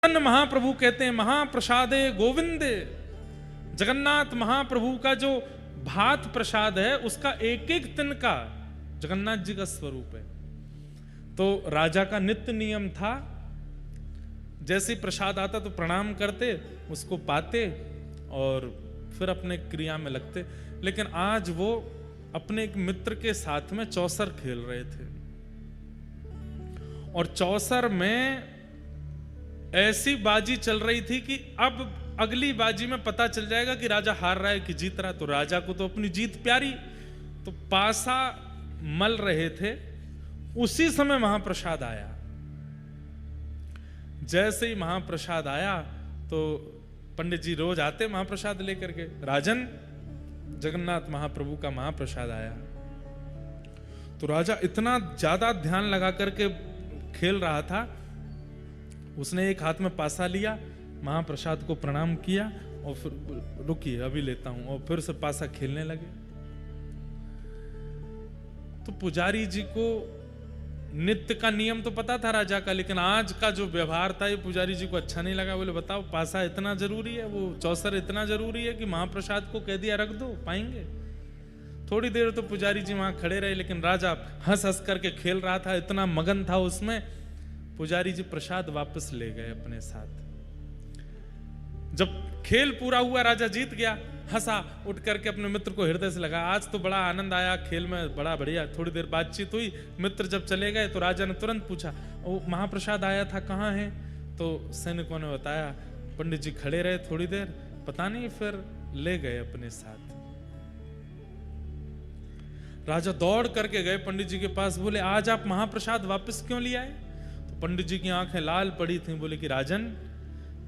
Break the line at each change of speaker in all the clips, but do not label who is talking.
महाप्रभु कहते हैं महाप्रसादे गोविंदे। जगन्नाथ महाप्रभु का जो भात प्रसाद है उसका एक एक तिनका जगन्नाथ जी का स्वरूप है। तो राजा का नित्य नियम था, जैसे प्रसाद आता तो प्रणाम करते, उसको पाते और फिर अपने क्रिया में लगते। लेकिन आज वो अपने एक मित्र के साथ में चौसर खेल रहे थे और चौसर में ऐसी बाजी चल रही थी कि अब अगली बाजी में पता चल जाएगा कि राजा हार रहा है कि जीत रहा। तो राजा को तो अपनी जीत प्यारी, तो पासा मल रहे थे। उसी समय महाप्रसाद आया। जैसे ही महाप्रसाद आया तो पंडित जी रोज आते महाप्रसाद लेकर के, राजन जगन्नाथ महाप्रभु का महाप्रसाद आया। तो राजा इतना ज्यादा ध्यान लगा करके खेल रहा था, उसने एक हाथ में पासा लिया, महाप्रसाद को प्रणाम किया और फिर रुकिए अभी लेता हूं, और फिर से पासा खेलने लगे। तो पुजारी जी को नित्य का नियम तो पता था राजा का, लेकिन आज का जो व्यवहार था ये पुजारी जी को अच्छा नहीं लगा। बोले बताओ पासा इतना जरूरी है, वो चौसर इतना जरूरी है कि महाप्रसाद को कह दिया रख दो, पाएंगे? थोड़ी देर तो पुजारी जी वहां खड़े रहे, लेकिन राजा हंस हंस करके खेल रहा था, इतना मगन था उसमें। पुजारी जी प्रसाद वापस ले गए अपने साथ। जब खेल पूरा हुआ, राजा जीत गया, हंसा, उठ करके अपने मित्र को हृदय से लगा, आज तो बड़ा आनंद आया खेल में, बड़ा बढ़िया। थोड़ी देर बातचीत हुई, मित्र जब चले गए तो राजा ने तुरंत पूछा वो महाप्रसाद आया था कहाँ है? तो सैनिकों ने बताया पंडित जी खड़े रहे थोड़ी देर, पता नहीं, फिर ले गए अपने साथ। राजा दौड़ करके गए पंडित जी के पास, बोले आज आप महाप्रसाद वापस क्यों ले आए? तो पंडित जी की आंखें लाल पड़ी थी। बोले कि राजन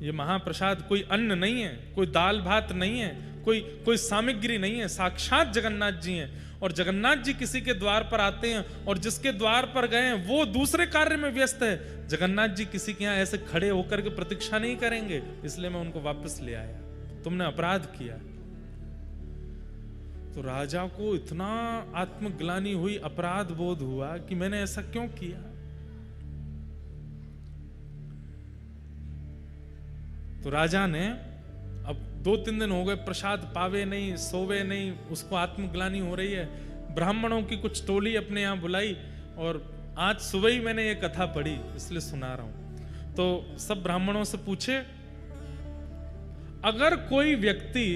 ये महाप्रसाद कोई अन्न नहीं है, कोई दाल भात नहीं है, कोई सामग्री नहीं है, साक्षात जगन्नाथ जी हैं। और जगन्नाथ जी किसी के द्वार पर आते हैं और जिसके द्वार पर गए हैं वो दूसरे कार्य में व्यस्त है। जगन्नाथ जी किसी के यहाँ ऐसे खड़े होकर के प्रतीक्षा नहीं करेंगे, इसलिए मैं उनको वापस ले आया। तुमने अपराध किया। तो राजा को इतना आत्मग्लानि हुई, अपराध बोध हुआ कि मैंने ऐसा क्यों किया। तो राजा ने, अब 2-3 दिन हो गए प्रसाद पावे नहीं, सोवे नहीं, उसको आत्मग्लानि हो रही है। ब्राह्मणों की कुछ टोली अपने यहां बुलाई और आज सुबह ही मैंने ये कथा पढ़ी, इसलिए सुना रहा हूं। तो सब ब्राह्मणों से पूछे, अगर कोई व्यक्ति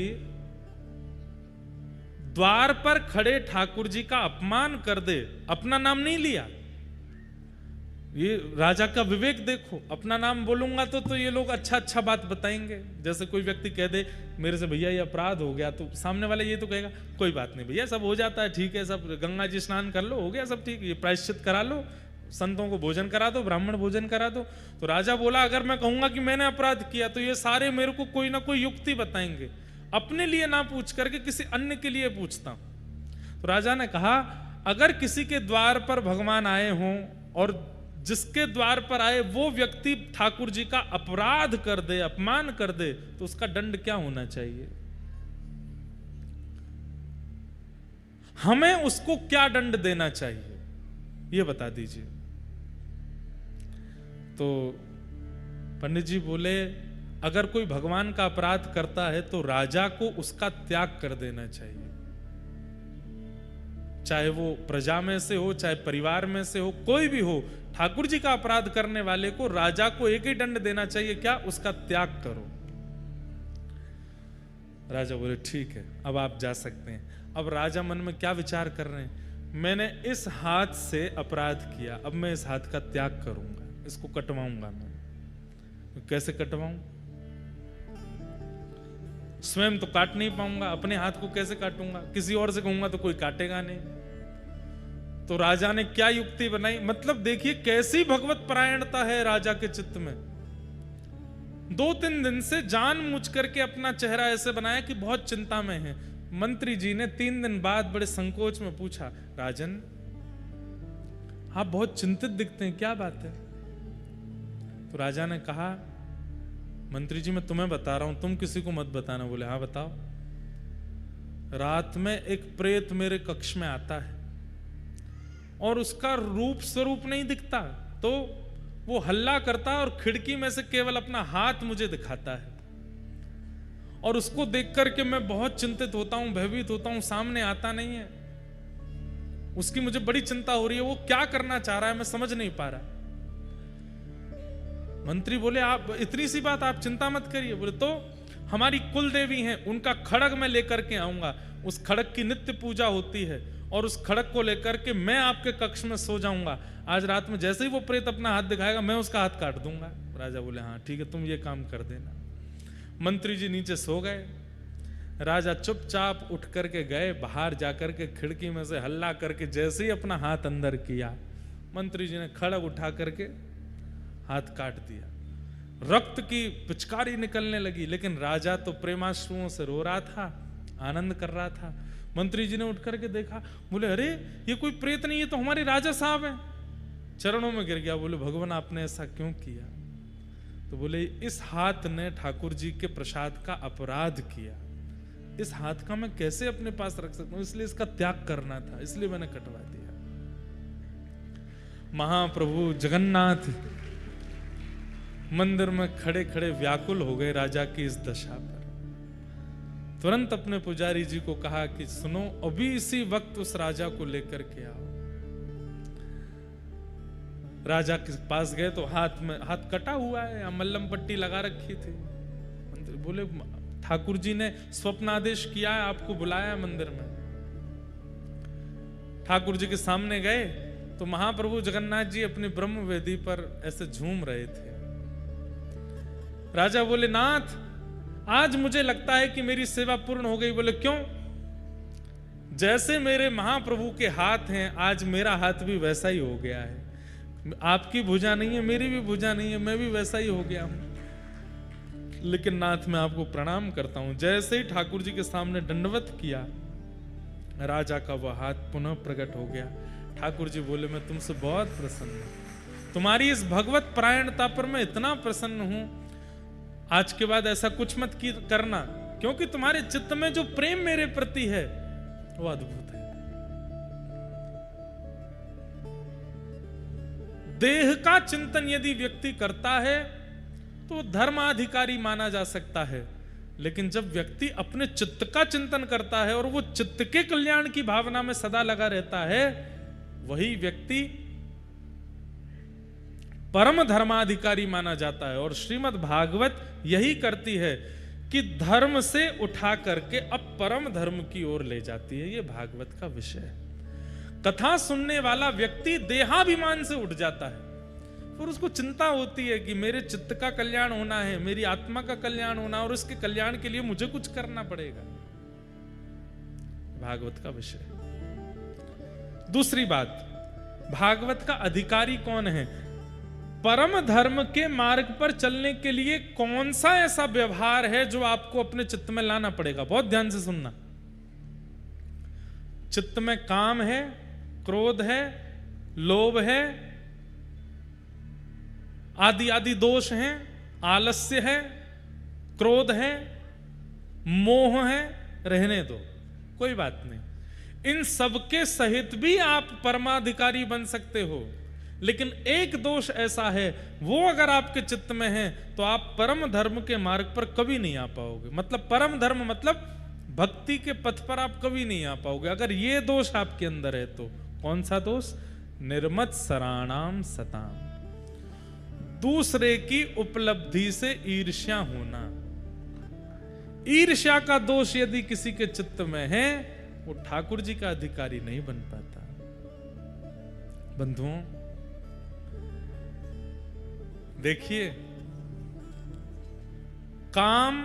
द्वार पर खड़े ठाकुर जी का अपमान कर दे, अपना नाम नहीं लिया, ये राजा का विवेक देखो, अपना नाम बोलूंगा तो ये लोग अच्छा बात बताएंगे। जैसे कोई व्यक्ति कह दे मेरे से भैया ये अपराध हो गया, तो सामने वाला ये तो कहेगा कोई बात नहीं भैया, सब हो जाता है, ठीक है, सब गंगा जी स्नान कर लो, हो गया सब ठीक, ये प्रायश्चित करा लो, संतों को भोजन करा दो, ब्राह्मण भोजन करा दो। तो राजा बोला अगर मैं कहूंगा कि मैंने अपराध किया तो ये सारे मेरे को कोई ना कोई युक्ति बताएंगे, अपने लिए ना पूछ करके किसी अन्य के लिए पूछता हूं। तो राजा ने कहा अगर किसी के द्वार पर भगवान आए हों और जिसके द्वार पर आए वो व्यक्ति ठाकुर जी का अपराध कर दे, अपमान कर दे, तो उसका दंड क्या होना चाहिए? हमें उसको क्या दंड देना चाहिए, ये बता दीजिए। तो पंडित जी बोले अगर कोई भगवान का अपराध करता है तो राजा को उसका त्याग कर देना चाहिए, चाहे वो प्रजा में से हो, चाहे परिवार में से हो, कोई भी हो। ठाकुर जी का अपराध करने वाले को राजा को एक ही दंड देना चाहिए, क्या? उसका त्याग करो। राजा बोले ठीक है, अब आप जा सकते हैं। अब राजा मन में क्या विचार कर रहे हैं, मैंने इस हाथ से अपराध किया, अब मैं इस हाथ का त्याग करूंगा, इसको कटवाऊंगा मैं। कैसे कटवाऊं? स्वयं तो काट नहीं पाऊंगा, अपने हाथ को कैसे काटूंगा? किसी और से कहूंगा तो कोई काटेगा नहीं। तो राजा ने क्या युक्ति बनाई, मतलब देखिए कैसी भगवत परायणता है राजा के चित्त में। 2-3 दिन से जानबूझ करके अपना चेहरा ऐसे बनाया कि बहुत चिंता में है। मंत्री जी ने 3 दिन बाद बड़े संकोच में पूछा, राजन आप बहुत चिंतित दिखते हैं, क्या बात है? तो राजा ने कहा मंत्री जी मैं तुम्हें बता रहा हूं, तुम किसी को मत बताना। बोले हाँ बताओ। रात में एक प्रेत मेरे कक्ष में आता है और उसका रूप स्वरूप नहीं दिखता, तो वो हल्ला करता है और खिड़की में से केवल अपना हाथ मुझे दिखाता है, और उसको देख करके मैं बहुत चिंतित होता हूं, भयभीत होता हूं, सामने आता नहीं है। उसकी मुझे बड़ी चिंता हो रही है, वो क्या करना चाह रहा है मैं समझ नहीं पा रहा। मंत्री बोले आप इतनी सी बात, आप चिंता मत करिए। बोले तो हमारी कुल देवी हैं, उनका खड़ग मैं लेकर के आऊंगा, उस खड़ग की नित्य पूजा होती है, और उस खड़ग को लेकर के मैं आपके कक्ष में सो जाऊंगा। आज रात में जैसे ही वो प्रेत अपना हाथ दिखाएगा मैं उसका हाथ काट दूंगा। राजा बोले हाँ ठीक है, तुम ये काम कर देना। मंत्री जी नीचे सो गए। राजा चुपचाप उठ करके गए, बाहर जाकर के खिड़की में से हल्ला करके जैसे ही अपना हाथ अंदर किया, मंत्री जी ने खड़ग उठा करके हाथ काट दिया। रक्त की पिचकारी निकलने लगी, लेकिन राजा तो प्रेमाश्रुओं से रो रहा था, आनंद कर रहा था। मंत्री जी ने उठ करके देखा, बोले अरे ये कोई प्रेत नहीं, ये तो हमारे राजा साहब हैं। चरणों में गिर गया, बोले भगवान आपने ऐसा क्यों किया? तो बोले इस हाथ ने ठाकुर जी के प्रसाद का अपराध किया, इस हाथ का मैं कैसे अपने पास रख सकता हूं, इसलिए इसका त्याग करना था, इसलिए मैंने कटवा दिया। महाप्रभु जगन्नाथ मंदिर में खड़े खड़े व्याकुल हो गए राजा की इस दशा पर। तुरंत अपने पुजारी जी को कहा कि सुनो, अभी इसी वक्त उस राजा को लेकर के आओ। राजा के पास गए तो हाथ कटा हुआ है, मल्लम पट्टी लगा रखी थी। मंत्री बोले ठाकुर जी ने स्वप्नादेश किया है, आपको बुलाया है मंदिर में। ठाकुर जी के सामने गए तो महाप्रभु जगन्नाथ जी अपनी ब्रह्म वेदी पर ऐसे झूम रहे थे। राजा बोले नाथ, आज मुझे लगता है कि मेरी सेवा पूर्ण हो गई। बोले क्यों? जैसे मेरे महाप्रभु के हाथ हैं, आज मेरा हाथ भी वैसा ही हो गया है। आपकी भुजा नहीं है, मेरी भी भुजा नहीं है, मैं भी वैसा ही हो गया हूं। लेकिन नाथ मैं आपको प्रणाम करता हूं। जैसे ही ठाकुर जी के सामने दंडवत किया, राजा का वह हाथ पुनः प्रकट हो गया। ठाकुर जी बोले मैं तुमसे बहुत प्रसन्न हूं, तुम्हारी इस भगवत परायणता पर मैं इतना प्रसन्न हूं। आज के बाद ऐसा कुछ मत करना, क्योंकि तुम्हारे चित्त में जो प्रेम मेरे प्रति है वो अद्भुत है। देह का चिंतन यदि व्यक्ति करता है तो धर्माधिकारी माना जा सकता है, लेकिन जब व्यक्ति अपने चित्त का चिंतन करता है और वो चित्त के कल्याण की भावना में सदा लगा रहता है, वही व्यक्ति परम धर्माधिकारी माना जाता है। और श्रीमद् भागवत यही करती है कि धर्म से उठा करके अब परम धर्म की ओर ले जाती है। ये भागवत का विषय है। कथा सुनने वाला व्यक्ति देहाभिमान से उठ जाता है, और उसको चिंता होती है कि मेरे चित्त का कल्याण होना है, मेरी आत्मा का कल्याण होना, और उसके कल्याण के लिए मुझे कुछ करना पड़ेगा। भागवत का विषय। दूसरी बात, भागवत का अधिकारी कौन है? परम धर्म के मार्ग पर चलने के लिए कौन सा ऐसा व्यवहार है जो आपको अपने चित्त में लाना पड़ेगा? बहुत ध्यान से सुनना। चित्त में काम है, क्रोध है, लोभ है, आदि आदि दोष हैं, आलस्य है, क्रोध है, मोह है, रहने दो, कोई बात नहीं। इन सबके सहित भी आप परमाधिकारी बन सकते हो। लेकिन एक दोष ऐसा है, वो अगर आपके चित्त में है तो आप परम धर्म के मार्ग पर कभी नहीं आ पाओगे। मतलब परम धर्म मतलब भक्ति के पथ पर आप कभी नहीं आ पाओगे अगर ये दोष आपके अंदर है। तो कौन सा दोष? निर्मत सराणाम सताम, दूसरे की उपलब्धि से ईर्ष्या होना। ईर्ष्या का दोष यदि किसी के चित्त में है, वो ठाकुर जी का अधिकारी नहीं बन पाता। बंधुओं देखिए, काम,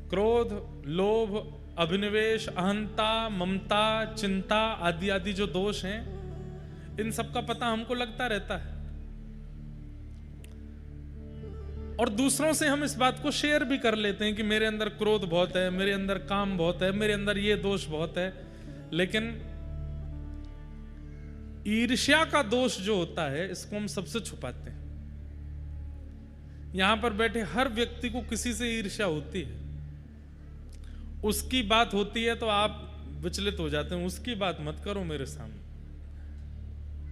क्रोध, लोभ, अभिनिवेश, अहंता, ममता, चिंता आदि आदि जो दोष हैं, इन सब का पता हमको लगता रहता है, और दूसरों से हम इस बात को शेयर भी कर लेते हैं कि मेरे अंदर क्रोध बहुत है, मेरे अंदर काम बहुत है, मेरे अंदर ये दोष बहुत है। लेकिन ईर्ष्या का दोष जो होता है, इसको हम सबसे छुपाते हैं। यहां पर बैठे हर व्यक्ति को किसी से ईर्ष्या होती है। उसकी बात होती है तो आप विचलित हो जाते हैं, उसकी बात मत करो मेरे सामने।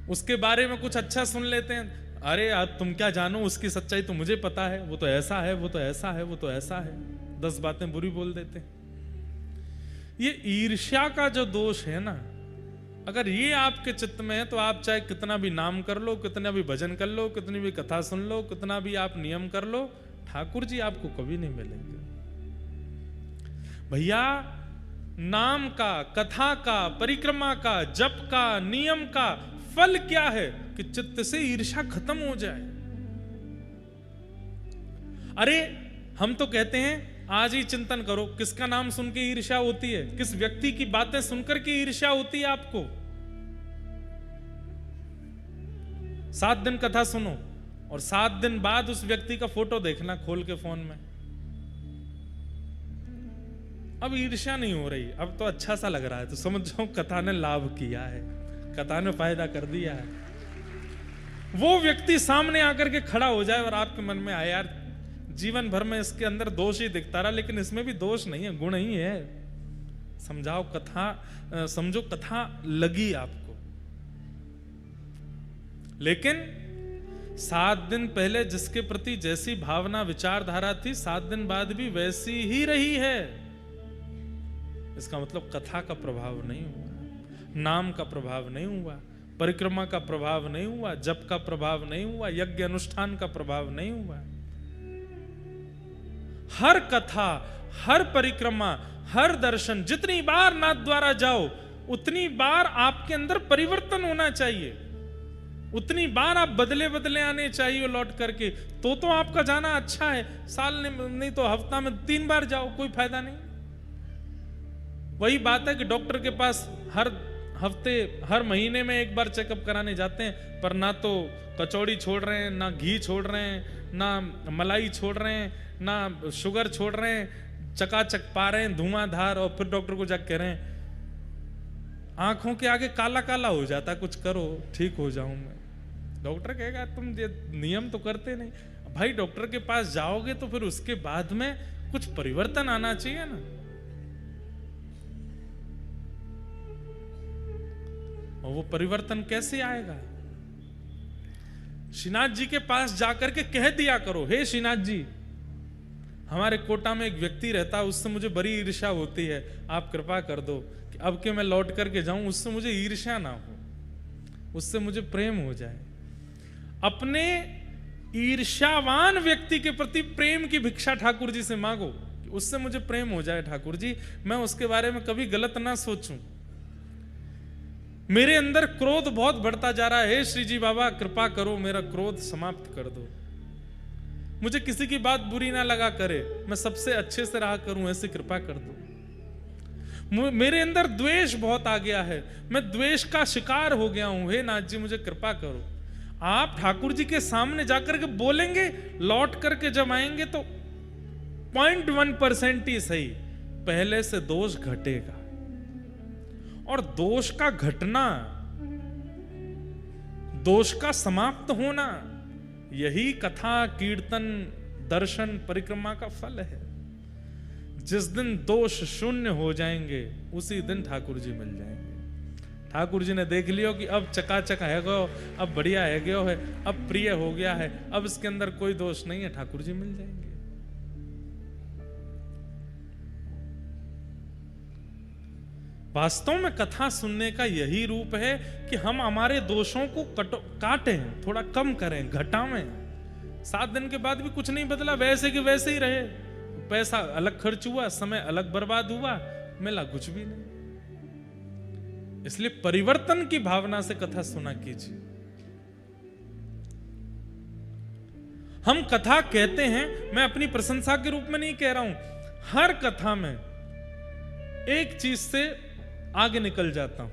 उसके बारे में कुछ अच्छा सुन लेते हैं, अरे अब तुम क्या जानो, उसकी सच्चाई तो मुझे पता है, वो तो ऐसा है, वो तो ऐसा है, वो तो ऐसा है, 10 बातें बुरी बोल देते। ये ईर्ष्या का जो दोष है ना, अगर ये आपके चित्त में है तो आप चाहे कितना भी नाम कर लो, कितना भी भजन कर लो, कितनी भी कथा सुन लो, कितना भी आप नियम कर लो, ठाकुर जी आपको कभी नहीं मिलेंगे। भैया नाम का, कथा का, परिक्रमा का, जप का, नियम का फल क्या है कि चित्त से ईर्ष्या खत्म हो जाए। अरे हम तो कहते हैं आज ही चिंतन करो, किसका नाम सुन के ईर्ष्या होती है, किस व्यक्ति की बातें सुनकर के ईर्ष्या होती है आपको। 7 दिन कथा सुनो और 7 दिन बाद उस व्यक्ति का फोटो देखना खोल के फोन में। अब ईर्ष्या नहीं हो रही, अब तो अच्छा सा लग रहा है, तो समझ जाओ कथा ने लाभ किया है, कथा ने फायदा कर दिया है। वो व्यक्ति सामने आकर के खड़ा हो जाए और आपके मन में आए यार जीवन भर में इसके अंदर दोष ही दिखता रहा, लेकिन इसमें भी दोष नहीं है, गुण ही है। समझाओ कथा, समझो कथा लगी आपको। लेकिन 7 दिन पहले जिसके प्रति जैसी भावना विचारधारा थी, 7 दिन बाद भी वैसी ही रही है। इसका मतलब कथा का प्रभाव नहीं हुआ, नाम का प्रभाव नहीं हुआ, परिक्रमा का प्रभाव नहीं हुआ, जप का प्रभाव नहीं हुआ, यज्ञ अनुष्ठान का प्रभाव नहीं हुआ। हर कथा, हर परिक्रमा, हर दर्शन, जितनी बार नाथ द्वारा जाओ उतनी बार आपके अंदर परिवर्तन होना चाहिए, उतनी बार आप बदले बदले आने चाहिए लौट करके, तो आपका जाना अच्छा है। साल नहीं तो हफ्ता में 3 बार जाओ, कोई फायदा नहीं। वही बात है कि डॉक्टर के पास हर हफ्ते, हर महीने में 1 बार चेकअप कराने जाते हैं, पर ना तो कचौड़ी छोड़ रहे हैं, ना घी छोड़ रहे हैं, ना मलाई छोड़ रहे हैं, ना शुगर छोड़ रहे हैं, चकाचक पा रहे हैं धुआंधार, और फिर डॉक्टर को जाकर कह रहे हैं आंखों के आगे काला काला हो जाता, कुछ करो ठीक हो जाऊं मैं। डॉक्टर कहेगा तुम ये नियम तो करते नहीं। भाई डॉक्टर के पास जाओगे तो फिर उसके बाद में कुछ परिवर्तन आना चाहिए ना। और वो परिवर्तन कैसे आएगा? श्रीनाथ जी के पास जाकर के कह दिया करो, हे श्रीनाथ जी, हमारे कोटा में एक व्यक्ति रहता है, उससे मुझे बड़ी ईर्ष्या होती है, आप कृपा कर दो कि अब के मैं लौट करके जाऊं, उससे मुझे ईर्ष्या ना हो, उससे मुझे प्रेम हो जाए। अपने ईर्ष्यावान व्यक्ति के प्रति प्रेम की भिक्षा ठाकुर जी से मांगो कि उससे मुझे प्रेम हो जाए ठाकुर जी, मैं उसके बारे में कभी गलत ना सोचूं। मेरे अंदर क्रोध बहुत बढ़ता जा रहा है, हे श्री जी बाबा कृपा करो मेरा क्रोध समाप्त कर दो, मुझे किसी की बात बुरी ना लगा करे, मैं सबसे अच्छे से रहा करूं, ऐसी कृपा कर दो। मेरे अंदर द्वेष बहुत आ गया है, मैं द्वेष का शिकार हो गया हूं, हे नाथ जी मुझे कृपा करो। आप ठाकुर जी के सामने जाकर के बोलेंगे, लौट करके जब आएंगे तो 0.1% ही सही पहले से दोष घटेगा। और दोष का घटना, दोष का समाप्त होना, यही कथा, कीर्तन, दर्शन, परिक्रमा का फल है। जिस दिन दोष शून्य हो जाएंगे उसी दिन ठाकुर जी मिल जाएंगे। ठाकुर जी ने देख लियो कि अब चकाचक है गो, अब बढ़िया है गयो है, अब प्रिय हो गया है, अब इसके अंदर कोई दोष नहीं है, ठाकुर जी मिल जाएंगे। वास्तव में कथा सुनने का यही रूप है कि हम हमारे दोषों को काटें, थोड़ा कम करें, घटावें। 7 दिन के बाद भी कुछ नहीं बदला, वैसे कि वैसे ही रहे। पैसा अलग खर्च हुआ, समय अलग बर्बाद हुआ, मिला कुछ भी नहीं। इसलिए परिवर्तन की भावना से कथा सुना कीजिए। हम कथा कहते हैं, मैं अपनी प्रशंसा के रूप में नहीं कह रहा हूं, हर कथा में एक चीज से आगे निकल जाता हूं।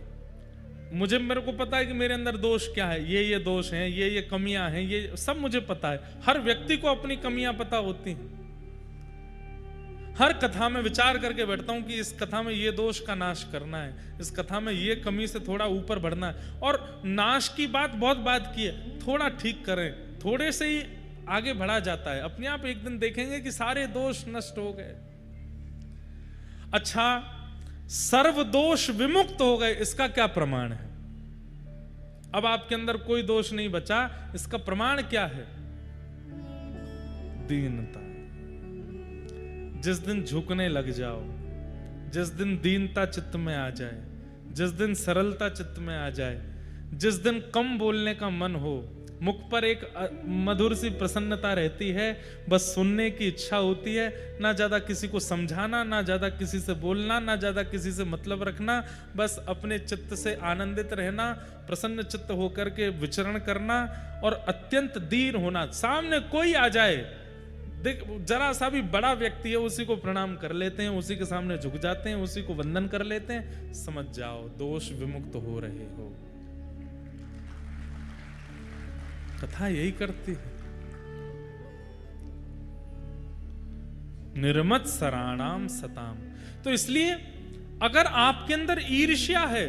मेरे को पता है कि मेरे अंदर दोष क्या है, ये दोष हैं, ये कमियां हैं, ये सब मुझे पता है। हर व्यक्ति को अपनी कमियां पता होती हैं। हर कथा में विचार करके बैठता हूं कि इस कथा में ये दोष का नाश करना है, इस कथा में ये कमी से थोड़ा ऊपर बढ़ना है। और नाश की बात बहुत बात की है, थोड़ा ठीक करें, थोड़े से ही आगे बढ़ा जाता है। अपने आप एक दिन देखेंगे कि सारे दोष नष्ट हो गए। अच्छा, सर्व दोष विमुक्त हो गए, इसका क्या प्रमाण है? अब आपके अंदर कोई दोष नहीं बचा। इसका प्रमाण क्या है? दीनता। जिस दिन झुकने लग जाओ, जिस दिन दीनता चित्त में आ जाए, जिस दिन सरलता चित्त में आ जाए, जिस दिन कम बोलने का मन हो, मुख पर एक मधुर सी प्रसन्नता रहती है, बस सुनने की इच्छा होती है, ना ज्यादा किसी को समझाना, ना ज्यादा किसी से बोलना, ना ज्यादा किसी से मतलब रखना, बस अपने चित्त से आनंदित रहना, प्रसन्न चित्त होकर के विचरण करना और अत्यंत दीन होना। सामने कोई आ जाए, देख जरा सा भी बड़ा व्यक्ति है, उसी को प्रणाम कर लेते हैं, उसी के सामने झुक जाते हैं, उसी को वंदन कर लेते हैं, समझ जाओ दोष विमुक्त हो रहे हो। कथा यही करती है। निर्मत सराणाम सताम। तो इसलिए अगर आपके अंदर ईर्ष्या है,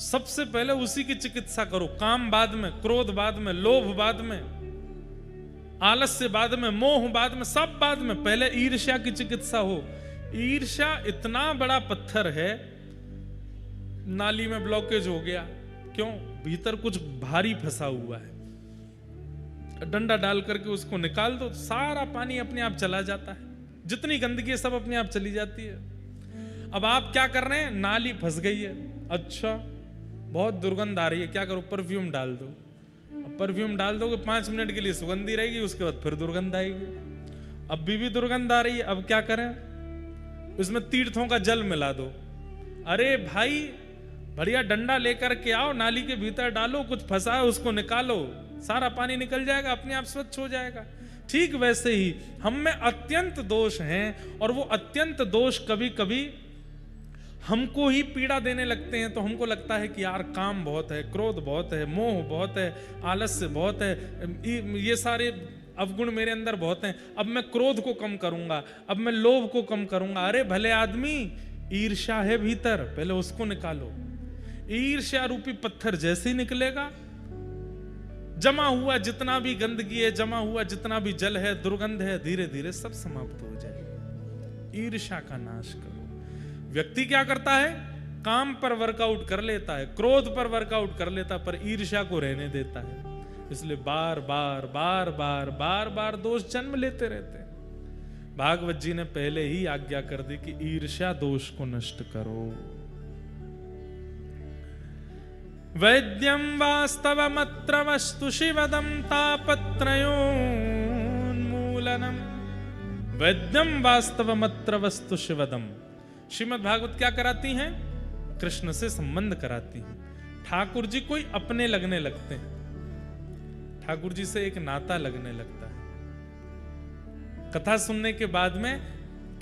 सबसे पहले उसी की चिकित्सा करो। काम बाद में, क्रोध बाद में, लोभ बाद में, आलस्य बाद में, मोह बाद में, सब बाद में, पहले ईर्ष्या की चिकित्सा हो। ईर्ष्या इतना बड़ा पत्थर है, नाली में ब्लॉकेज हो गया, क्यों? भीतर कुछ भारी फंसा हुआ है, डंडा डाल करके उसको निकाल दो, सारा पानी अपने आप चला जाता है, जितनी गंदगी है सब अपने आप चली जाती है। अब आप क्या कर रहे हैं? नाली फंस गई है, अच्छा बहुत दुर्गंध आ रही है, क्या करो? परफ्यूम डाल दो। अब परफ्यूम डाल दोगे 5 मिनट के लिए सुगंधी रहेगी, उसके बाद फिर दुर्गंध आएगी। अब भी दुर्गंध आ रही है, अब क्या करें? उसमें तीर्थों का जल मिला दो। अरे भाई बढ़िया डंडा लेकर के आओ, नाली के भीतर डालो, कुछ फंसा है उसको निकालो, सारा पानी निकल जाएगा, अपने आप स्वच्छ हो जाएगा। ठीक वैसे ही हम में अत्यंत दोष हैं, और वो अत्यंत दोष कभी कभी हमको ही पीड़ा देने लगते हैं। तो हमको लगता है कि यार काम बहुत है, क्रोध बहुत है, मोह बहुत है, आलस्य बहुत है, ये सारे अवगुण मेरे अंदर बहुत हैं, अब मैं क्रोध को कम करूंगा, अब मैं लोभ को कम करूंगा। अरे भले आदमी, ईर्ष्या है भीतर, पहले उसको निकालो। ईर्ष्या रूपी पत्थर जैसे ही निकलेगा, जमा हुआ जितना भी गंदगी है, जमा हुआ जितना भी जल है, दुर्गंध है, धीरे धीरे सब समाप्त हो जाएगा। ईर्ष्या का नाश करो। व्यक्ति क्या करता है? काम पर वर्कआउट कर लेता है, क्रोध पर वर्कआउट कर लेता है, पर ईर्ष्या को रहने देता है। इसलिए बार बार बार बार बार बार दोष जन्म लेते रहते हैं। भागवत जी ने पहले ही आज्ञा कर दी कि ईर्ष्या दोष को नष्ट करो। वैद्यं वास्तवमत्र वस्तु शिवदं तापत्रयोन्मूलनम्। वैद्यं वास्तवमत्र वस्तु शिवदम। श्रीमद् भागवत क्या कराती हैं? कृष्ण से संबंध कराती हैं। ठाकुर जी कोई अपने लगने लगते हैं, ठाकुर जी से एक नाता लगने लगता है। कथा सुनने के बाद में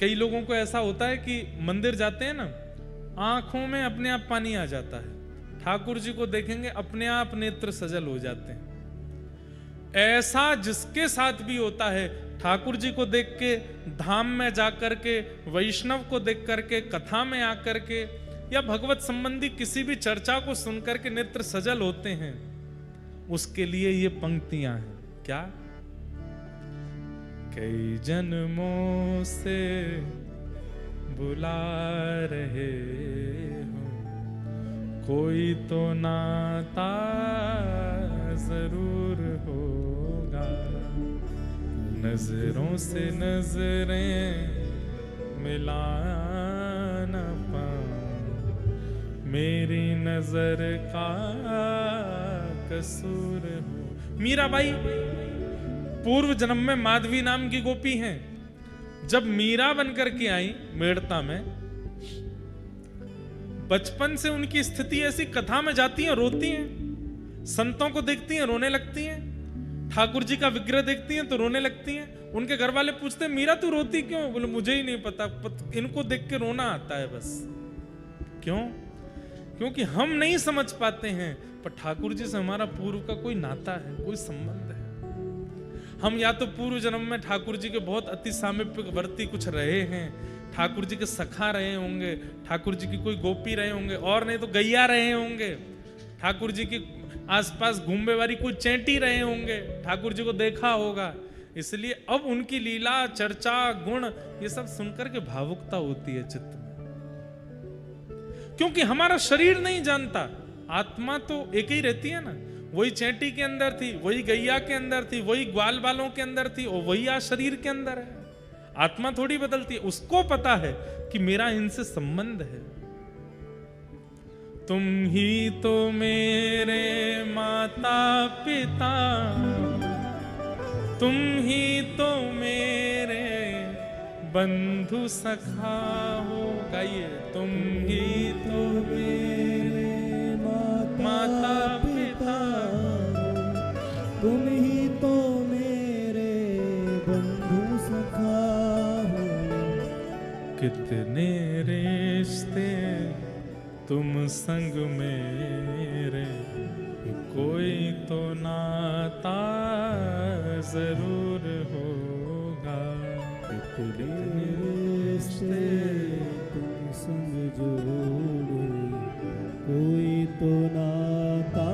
कई लोगों को ऐसा होता है कि मंदिर जाते हैं ना, आंखों में अपने आप पानी आ जाता है, ठाकुर जी को देखेंगे अपने आप नेत्र सजल हो जाते हैं। ऐसा जिसके साथ भी होता है, ठाकुर जी को देख के धाम में जाकर के, वैष्णव को देख करके, कथा में आकर के, या भगवत संबंधी किसी भी चर्चा को सुनकर के नेत्र सजल होते हैं, उसके लिए ये पंक्तियां हैं। क्या? कई जन्मों से बुला रहे हो, कोई तो नाता जरूर होगा, नजरों से नजरें मिला न पाऊं, मेरी नजर का कसूर हो। मीराबाई पूर्व जन्म में माधवी नाम की गोपी हैं। जब मीरा बनकर के आई मेड़ता में, बचपन से उनकी स्थिति ऐसी, कथा में जाती हैं रोती हैं, संतों को देखती हैं रोने लगती हैं, ठाकुर जी का विग्रह देखती हैं तो रोने लगती हैं। उनके घर वाले पूछते हैं मीरा तू रोती क्यों? बोले मुझे ही नहीं पता, इनको देख के रोना आता है बस। क्यों? क्योंकि हम नहीं समझ पाते हैं, पर ठाकुर जी से हमारा पूर्व का कोई नाता है, कोई संबंध है। हम या तो पूर्व जन्म में ठाकुर जी के बहुत अति सामीप्यवर्ती कुछ रहे हैं, ठाकुर जी के सखा रहे होंगे, ठाकुर जी की कोई गोपी रहे होंगे, और नहीं तो गैया रहे होंगे, ठाकुर जी की आसपास घूमने वाली कोई चैंटी रहे होंगे, ठाकुर जी को देखा होगा। इसलिए अब उनकी लीला, चर्चा, गुण, ये सब सुनकर के भावुकता होती है चित्त में। क्योंकि हमारा शरीर नहीं जानता, आत्मा तो एक ही रहती है ना, वही चैंटी के अंदर थी, वही गैया के अंदर थी, वही ग्वाल बालों के अंदर थी और वही आज शरीर के अंदर है। आत्मा थोड़ी बदलती है, उसको पता है कि मेरा इनसे संबंध है। तुम ही तो मेरे माता पिता, तुम ही तो मेरे बंधु सखा हो। गाइए, तुम ही तो मेरे माता पिता,
तुम ही तो मेरे बंधु सखा हो।
कितने रिश्ते तुम संग मेरे, कोई तो नाता जरूर होगा।
कितने रिश्ते तुम संग जोड़े, कोई तो नाता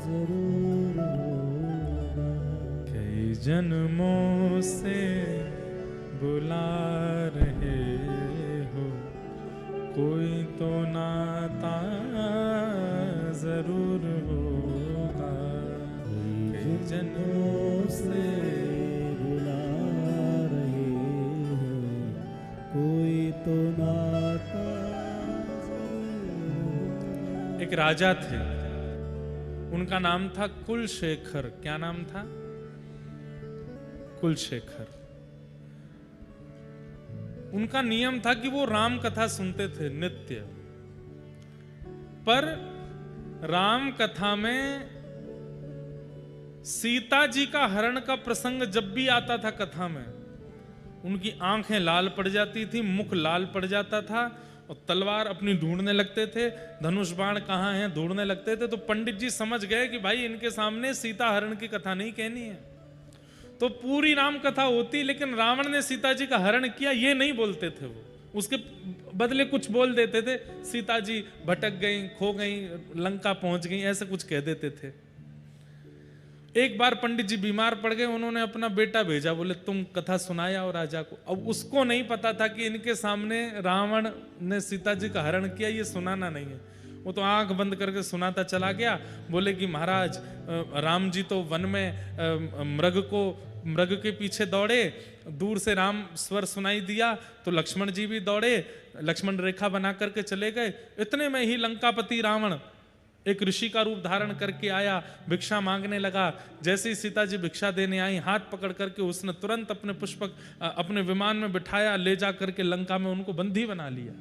जरूर होगा।
कई जन्मों से बुला रहे हो, कोई तो नाता जरूर होगा। कई जन्मों से
बुला रहे हैं, कोई तो नाता जरूर।
एक राजा थे, उनका नाम था कुलशेखर। क्या नाम था? कुलशेखर। उनका नियम था कि वो राम कथा सुनते थे नित्य, पर राम कथा में सीता जी का हरण का प्रसंग जब भी आता था कथा में, उनकी आंखें लाल पड़ जाती थी, मुख लाल पड़ जाता था और तलवार अपनी ढूंढने लगते थे, धनुष बाण कहाँ हैं ढूंढने लगते थे। तो पंडित जी समझ गए कि भाई इनके सामने सीता हरण की कथा नहीं कहनी है। तो पूरी राम कथा होती, लेकिन रावण ने सीता जी का हरण किया ये नहीं बोलते थे वो, उसके बदले कुछ बोल देते थे, सीता जी भटक गई, खो गई, लंका पहुंच गई, ऐसे कुछ कह देते थे। एक बार पंडित जी बीमार पड़ गए, उन्होंने अपना बेटा भेजा, बोले तुम कथा सुनाया और राजा को। अब उसको नहीं पता था कि इनके सामने रावण ने सीता जी का हरण किया, ये सुनाना नहीं है। वो तो आंख बंद करके सुनाता चला गया। बोले कि महाराज राम जी तो वन में मृग के पीछे दौड़े, दूर से राम स्वर सुनाई दिया तो लक्ष्मण जी भी दौड़े, लक्ष्मण रेखा बना करके चले गए। इतने में ही लंकापति रावण एक ऋषि का रूप धारण करके आया, भिक्षा मांगने लगा। जैसे ही सीता जी भिक्षा देने आई, हाथ पकड़ करके उसने तुरंत अपने पुष्पक अपने विमान में बिठाया, ले जा करके लंका में उनको बंदी बना लिया।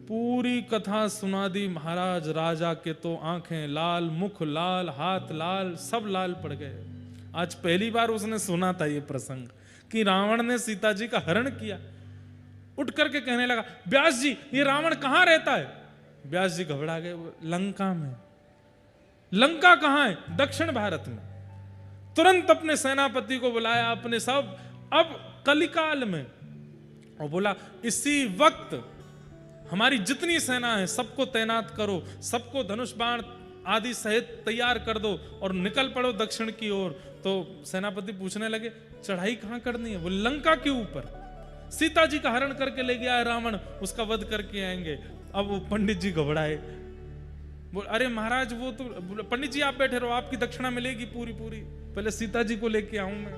पूरी कथा सुना दी महाराज। राजा के तो आंखें लाल, मुख लाल, हाथ लाल, सब लाल पड़ गए। आज पहली बार उसने सुना था ये प्रसंग कि रावण ने सीता जी का हरण किया। उठ करके कहने लगा, व्यास जी ये रावण कहां रहता है? व्यास जी घबरा गए, लंका में। लंका कहां है? दक्षिण भारत में। तुरंत अपने सेनापति को बुलाया, अपने सब, अब कलिकाल में, और बोला इसी वक्त हमारी जितनी सेना है सबको तैनात करो, सबको धनुष बाण आदि सहित तैयार कर दो और निकल पड़ो दक्षिण की ओर। तो सेनापति पूछने लगे चढ़ाई कहां करनी है? वो लंका के ऊपर। सीता जी का हरण करके ले गया है रावण, उसका वध करके आएंगे। अब वो पंडित जी घबराए, बोल अरे महाराज वो तो, पंडित जी आप बैठे रहो, आपकी दक्षिणा मिलेगी पूरी पूरी, पहले सीता जी को लेके आऊं मैं।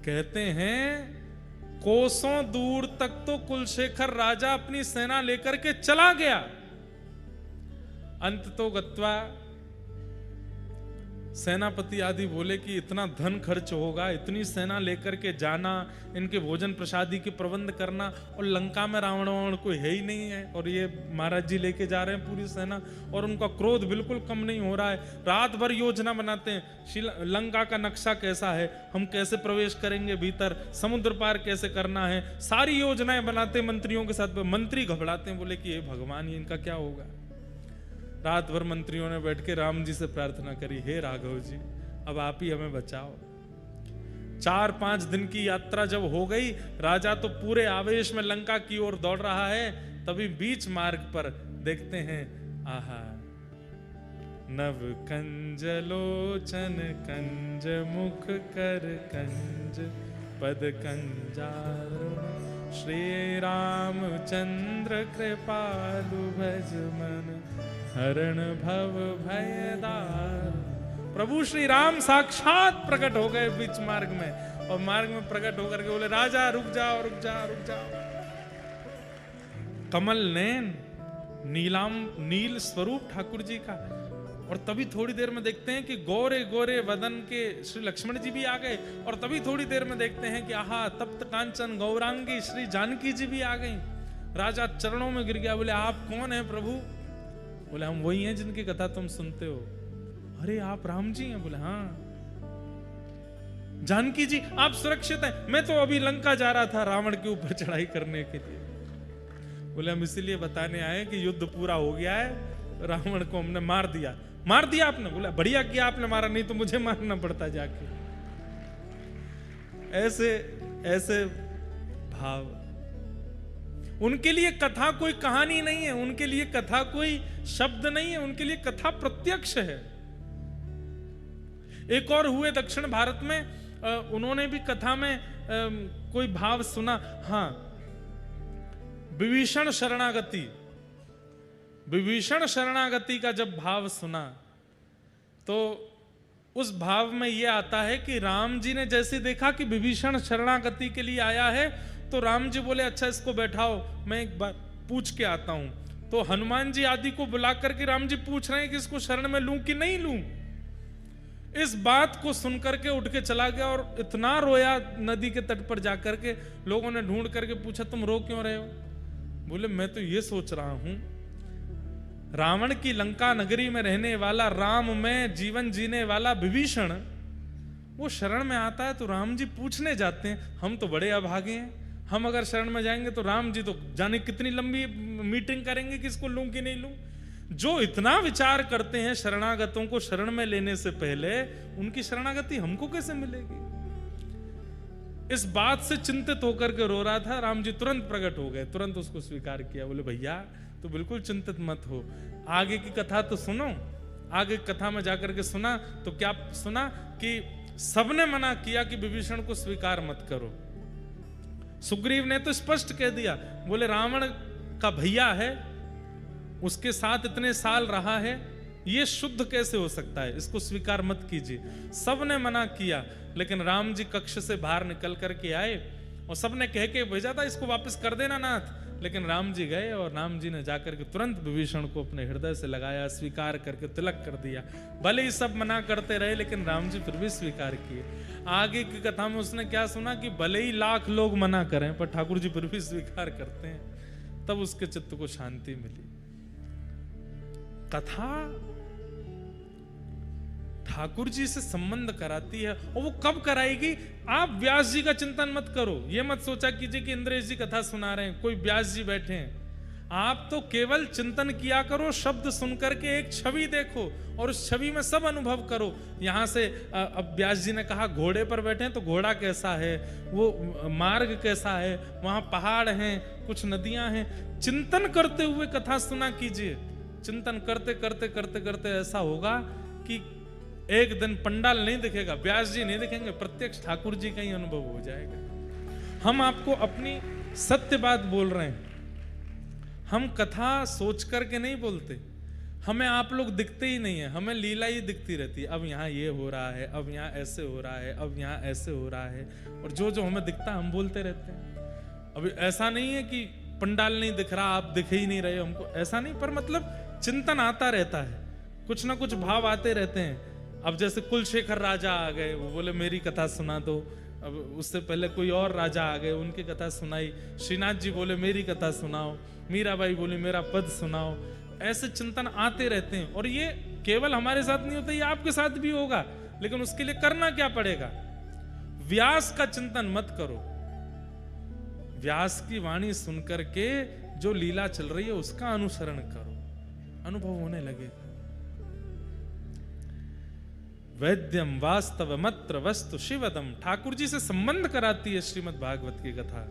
कहते हैं कोसों दूर तक तो कुलशेखर राजा अपनी सेना लेकर के चला गया। अंत तो गत्वा सेनापति आदि बोले कि इतना धन खर्च होगा, इतनी सेना लेकर के जाना, इनके भोजन प्रसादी के प्रबंध करना, और लंका में रावण कोई है ही नहीं है, और ये महाराज जी लेके जा रहे हैं पूरी सेना, और उनका क्रोध बिल्कुल कम नहीं हो रहा है। रात भर योजना बनाते हैं, लंका का नक्शा कैसा है, हम कैसे प्रवेश करेंगे भीतर, समुद्र पार कैसे करना है, सारी योजनाएं बनाते मंत्रियों के साथ। मंत्री घबराते हैं, बोले कि ये भगवान ये इनका क्या होगा। रात भर मंत्रियों ने बैठ के राम जी से प्रार्थना करी, हे राघव जी अब आप ही हमें बचाओ। 4-5 दिन की यात्रा जब हो गई, राजा तो पूरे आवेश में लंका की ओर दौड़ रहा है, तभी बीच मार्ग पर देखते हैं, आहा नव कंज लोचन कंज मुख कर कंज पद कंजार श्री रामचंद्र कृपालु भज मन हरण भव भयदार। प्रभु श्री राम साक्षात प्रकट हो गए बीच मार्ग में, और मार्ग में प्रकट होकर के बोले राजा रुक जाओ रुक जाओ रुक जाओ। कमल नैन नील स्वरूप ठाकुर जी का। और तभी थोड़ी देर में देखते हैं कि गोरे गोरे वदन के श्री लक्ष्मण जी भी आ गए, और तभी थोड़ी देर में देखते हैं कि आहा तप्त कांचन गौरांगी श्री जानकी जी भी आ गई। राजा चरणों में गिर गया, बोले आप कौन हैं प्रभु? बोले हम वही हैं जिनकी कथा तुम सुनते हो। अरे आप राम जी हैं? बोले हाँ। जानकी जी आप सुरक्षित हैं? मैं तो अभी लंका जा रहा था रावण के ऊपर चढ़ाई करने के लिए। बोले हम इसीलिए बताने आए कि युद्ध पूरा हो गया है, रावण को हमने मार दिया। मार दिया आपने? बोला बढ़िया किया आपने मारा, नहीं तो मुझे मारना पड़ता जाके। ऐसे ऐसे भाव। उनके लिए कथा कोई कहानी नहीं है, उनके लिए कथा कोई शब्द नहीं है, उनके लिए कथा प्रत्यक्ष है। एक और हुए दक्षिण भारत में, उन्होंने भी कथा में कोई भाव सुना। हाँ, विभीषण शरणागति। विभीषण शरणागति का जब भाव सुना तो उस भाव में यह आता है कि राम जी ने जैसे देखा कि विभीषण शरणागति के लिए आया है, तो राम जी बोले अच्छा इसको बैठाओ, मैं एक बार पूछ के आता हूं। तो हनुमान जी आदि को बुला करके राम जी पूछ रहे हैं कि इसको शरण में लूं कि नहीं लूं। इस बात को सुनकर के उठ के चला गया और इतना रोया नदी के तट पर जाकर के। लोगों ने ढूंढ करके पूछा तुम रो क्यों रहे हो? बोले मैं तो ये सोच रहा हूं, रावण की लंका नगरी में रहने वाला, राम में जीवन जीने वाला विभीषण वो शरण में आता है तो राम जी पूछने जाते हैं हम तो बड़े अभागे हैं, हम अगर शरण में जाएंगे तो राम जी तो जाने कितनी लंबी मीटिंग करेंगे कि इसको लूं कि नहीं लूं। जो इतना विचार करते हैं शरणागतों को शरण में लेने से पहले, उनकी शरणागति हमको कैसे मिलेगी? इस बात से चिंतित होकर के रो रहा था। राम जी तुरंत प्रकट हो गए, तुरंत उसको स्वीकार किया। बोले भैया तो बिल्कुल चिंतित मत हो, आगे की कथा तो सुनो। आगे कथा में जाकर के सुना तो क्या सुना कि सबने मना किया कि विभीषण को स्वीकार मत करो। सुग्रीव ने तो स्पष्ट कह दिया, बोले रावण का भैया है, उसके साथ इतने साल रहा है, ये शुद्ध कैसे हो सकता है, इसको स्वीकार मत कीजिए। सबने मना किया, लेकिन राम जी कक्ष से बाहर निकल करके आए और सबने कह के भेजा था इसको वापस कर देना नाथ। लेकिन राम जी गए और राम जी ने जाकर के तुरंत विभीषण को अपने हृदय से लगाया, स्वीकार करके तिलक कर दिया। भले ही सब मना करते रहे लेकिन राम जी फिर भी स्वीकार किए। आगे की कथा में उसने क्या सुना कि भले ही लाख लोग मना करें पर ठाकुर जी फिर भी स्वीकार करते हैं, तब उसके चित्त को शांति मिली। कथा ठाकुर जी से संबंध कराती है, और वो कब कराएगी? आप व्यास जी का चिंतन मत करो, ये मत सोचा कीजिए कि इंद्रेश जी कथा सुना रहे हैं, कोई व्यास जी बैठे हैं। आप तो केवल चिंतन किया करो, शब्द सुनकर के एक छवि देखो और उस छवि में सब अनुभव करो। यहां से अब व्यास जी ने कहा घोड़े पर बैठे हैं तो घोड़ा कैसा है, वो मार्ग कैसा है, वहां पहाड़ हैं, कुछ नदियां हैं। चिंतन करते हुए कथा सुना कीजिए। चिंतन करते करते करते करते ऐसा होगा कि एक दिन पंडाल नहीं दिखेगा, व्यास जी नहीं दिखेंगे, प्रत्यक्ष ठाकुर जी का ही अनुभव हो जाएगा। हम आपको अपनी सत्य बात बोल रहे हैं, हम कथा सोच करके नहीं बोलते। हमें आप लोग दिखते ही नहीं है, हमें लीला ही दिखती रहती है। अब यहाँ ये हो रहा है, अब यहाँ ऐसे हो रहा है, अब यहाँ ऐसे हो रहा है, और जो जो हमें दिखता है हम बोलते रहते हैं। अभी ऐसा नहीं है कि पंडाल नहीं दिख रहा, आप दिख ही नहीं रहे हमको, ऐसा नहीं, पर मतलब चिंतन आता रहता है, कुछ ना कुछ भाव आते रहते हैं। अब जैसे कुलशेखर राजा आ गए, वो बोले मेरी कथा सुना दो। अब उससे पहले कोई और राजा आ गए, उनकी कथा सुनाई। श्रीनाथ जी बोले मेरी कथा सुनाओ, मीराबाई बोली मेरा पद सुनाओ। ऐसे चिंतन आते रहते हैं, और ये केवल हमारे साथ नहीं होता, ये आपके साथ भी होगा। लेकिन उसके लिए करना क्या पड़ेगा? व्यास का चिंतन मत करो, व्यास की वाणी सुनकर के जो लीला चल रही है उसका अनुसरण करो, अनुभव होने लगे। वैद्यम वास्तव मत्र वस्तु शिवदम, ठाकुर जी से संबंध कराती है श्रीमद् भागवत की कथा।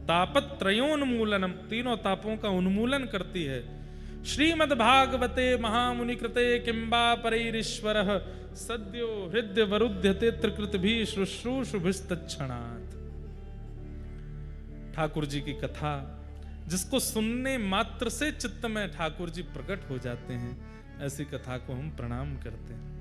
तापत्रयोन्मूलनम, तीनों तापों का उन्मूलन करती है। श्रीमद् भागवते महामुनि कृते किंबा परैरीश्वरः सद्यो हृदय वरुध्यते त्रिकृत भी शुश्रूषुभिस्तच्छणात्। ठाकुर जी की कथा, जिसको सुनने मात्र से चित्त में ठाकुर जी प्रकट हो जाते हैं, ऐसी कथा को हम प्रणाम करते हैं।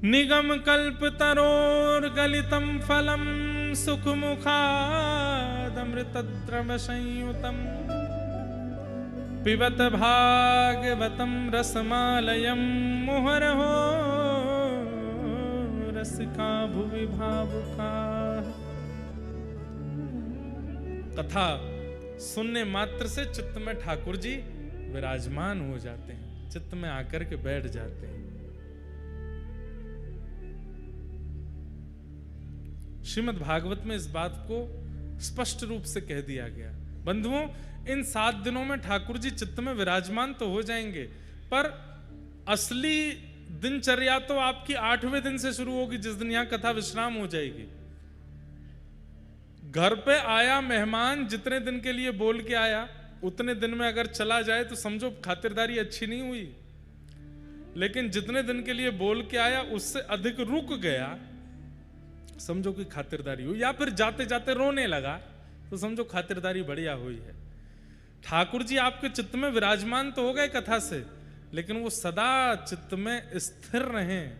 निगम कल्प तरोर गलितम फलम सुख मुखादमृत द्रव संयुतम पिबत भागवतम रसमालयम मुहुरहो रसिका भुवि भावुका। कथा सुनने मात्र से चित्त में ठाकुर जी विराजमान हो जाते हैं, चित्त में आकर के बैठ जाते हैं। श्रीमद् भागवत में इस बात को स्पष्ट रूप से कह दिया गया। बंधुओं, इन 7 दिनों में ठाकुर जी चित्त में विराजमान तो हो जाएंगे, पर असली दिनचर्या तो आपकी 8वें दिन से शुरू होगी, जिस दिन यहां कथा विश्राम हो जाएगी। घर पे आया मेहमान जितने दिन के लिए बोल के आया, उतने दिन में अगर चला जाए तो समझो खातिरदारी अच्छी नहीं हुई। लेकिन जितने दिन के लिए बोल के आया उससे अधिक रुक गया, समझो कि खातिरदारी हुई। या फिर जाते जाते रोने लगा तो समझो खातिरदारी बढ़िया हुई है। ठाकुर जी आपके चित्त में विराजमान तो हो गए कथा से, लेकिन वो सदा चित्त में स्थिर रहें,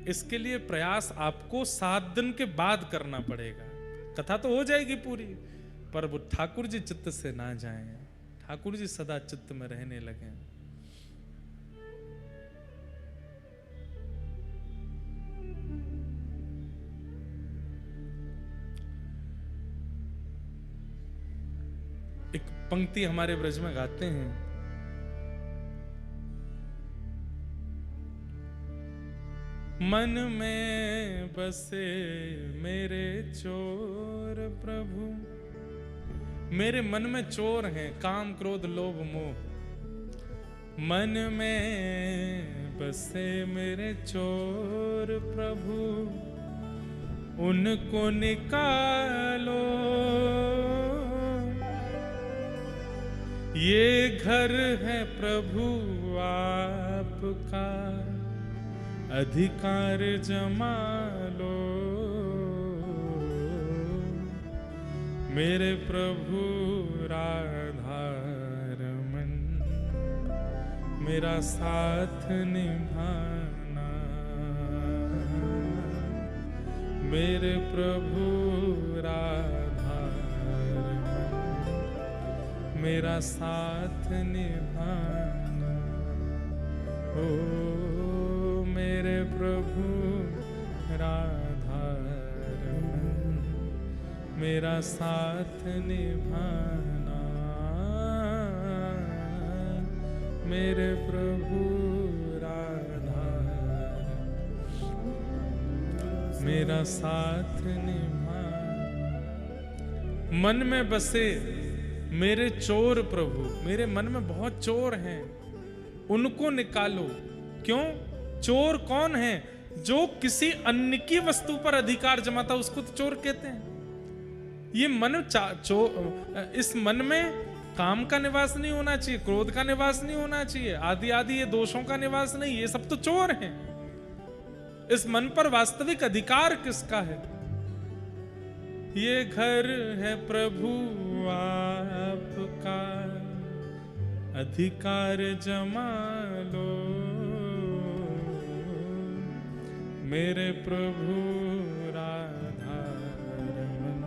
इसके लिए प्रयास आपको 7 दिन के बाद करना पड़ेगा। कथा तो हो जाएगी पूरी, पर वो ठाकुर जी चित्त से ना जाएं, ठाकुर जी सदा चित्त में रहने लगे। एक पंक्ति हमारे ब्रज में गाते हैं, मन में बसे मेरे चोर प्रभु। मेरे मन में चोर हैं, काम क्रोध लोभ मोह। मन में बसे मेरे चोर प्रभु, उनको निकालो। ये घर है प्रभु आपका, अधिकार जमा लो। मेरे प्रभु राधारमन, मेरा साथ निभाना। मेरे प्रभु राधारमन, मेरा साथ निभाना। ओ मेरे प्रभु राधारमन, मेरा साथ निभाना। मेरे प्रभु राधारमन, मेरा साथ निभाना। मन में बसे मेरे चोर प्रभु, मेरे मन में बहुत चोर हैं, उनको निकालो। क्यों? चोर कौन है? जो किसी अन्य की वस्तु पर अधिकार जमाता, उसको तो चोर कहते हैं। ये मन इस मन में काम का निवास नहीं होना चाहिए, क्रोध का निवास नहीं होना चाहिए, आदि आदि ये दोषों का निवास नहीं, ये सब तो चोर हैं। इस मन पर वास्तविक अधिकार किसका है? ये घर है प्रभु आपका, अधिकार जमा लो। मेरे प्रभु राधारमन,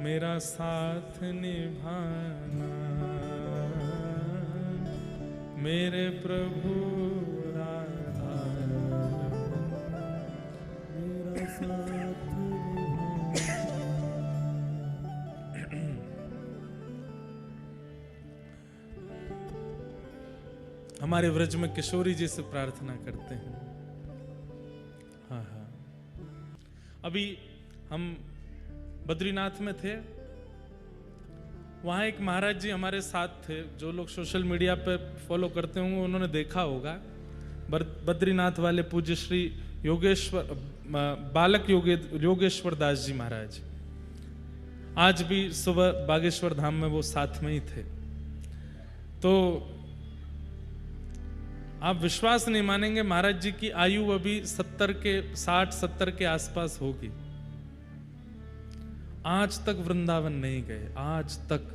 मेरा साथ निभाना। मेरे प्रभु राधारमन, मेरा साथ निभाना। हमारे व्रज में किशोरी जी से प्रार्थना करते हैं। हाँ हाँ, अभी हम बद्रीनाथ में थे, वहाँ एक महाराज जी हमारे साथ थे। जो लोग सोशल मीडिया पे फॉलो करते होंगे उन्होंने देखा होगा। बद्रीनाथ वाले पूज्य श्री योगेश्वर बालक योगेश्वर दास जी महाराज आज भी सुबह बागेश्वर धाम में वो साथ में ही थे। तो आप विश्वास नहीं मानेंगे, महाराज जी की आयु अभी 60-70 के आसपास होगी। आज तक वृंदावन नहीं गए, आज तक।